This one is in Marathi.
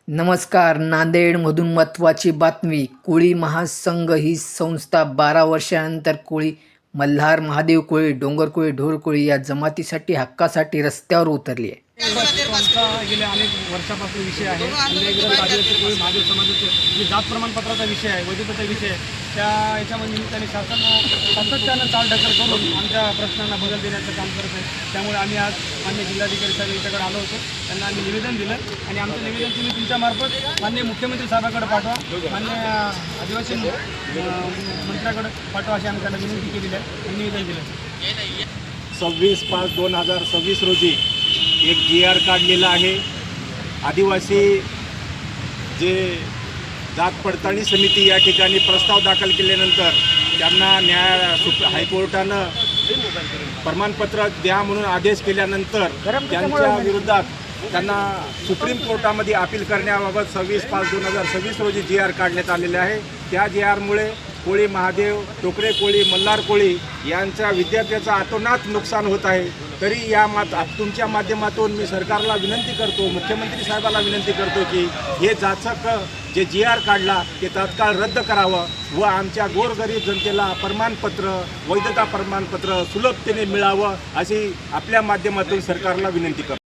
नमस्कार. नांदेडमधून महत्त्वाची बातमी. कोळी महासंघ ही संस्था 12 वर्षानंतर कोळी मल्हार, महादेव कोळी, डोंगर कोळी, ढोर कोळी या जमातीसाठी हक्कासाठी रस्त्यावर उतरली आहे. आमचा गेल्या अनेक वर्षापासून विषय आहे. आदिवासी कोळी महादेव समाजाचे जे जात प्रमाणपत्राचा विषय आहे, वैधतेचा विषय आहे, त्या याच्यामध्ये निमित्ताने शासन सातत्यानं चालढकल करून आमच्या प्रश्नांना बदल देण्याचं काम करत आहे. त्यामुळे आम्ही आज मान्य जिल्हाधिकारी साहेब यांच्याकडे आलो होतो. त्यांना आम्ही निवेदन दिलं आणि आमचं निवेदन तुम्ही तुमच्यामार्फत मान्य मुख्यमंत्री साहेबांकडे पाठवा, मान्य आदिवासी मंत्र्याकडे पाठवा अशी आम्ही त्यांना विनंती केलेली आहे आणि निवेदन दिलं. 26/5/2026 रोजी एक GR काढलेला आहे. आदिवासी जे जात पडताळणी समिती या ठिकाणी प्रस्ताव दाखल केल्यानंतर त्यांना हायकोर्टानं प्रमाणपत्र द्या म्हणून आदेश केल्यानंतर त्यांच्या विरोधात त्यांना सुप्रीम कोर्टामध्ये अपील करण्याबाबत 26/5/2026 रोजी GR काढण्यात आलेले आहे. त्या GRमुळे कोळी महादेव, टोकरे कोळी, मल्हार कोळी यांच्या विद्यार्थ्याचं अतोनात नुकसान होत आहे. तरी तुमच्या माध्यमातून मी सरकारला विनंती करतो, मुख्यमंत्री साहेबाला विनंती करतो की हे जाचक जे GR काढला ते तात्काळ रद्द करावं व आमच्या गोरगरीब जनतेला प्रमाणपत्र, वैधता प्रमाणपत्र सुलभतेने मिळावं अशी आपल्या माध्यमातून सरकारला विनंती करतो.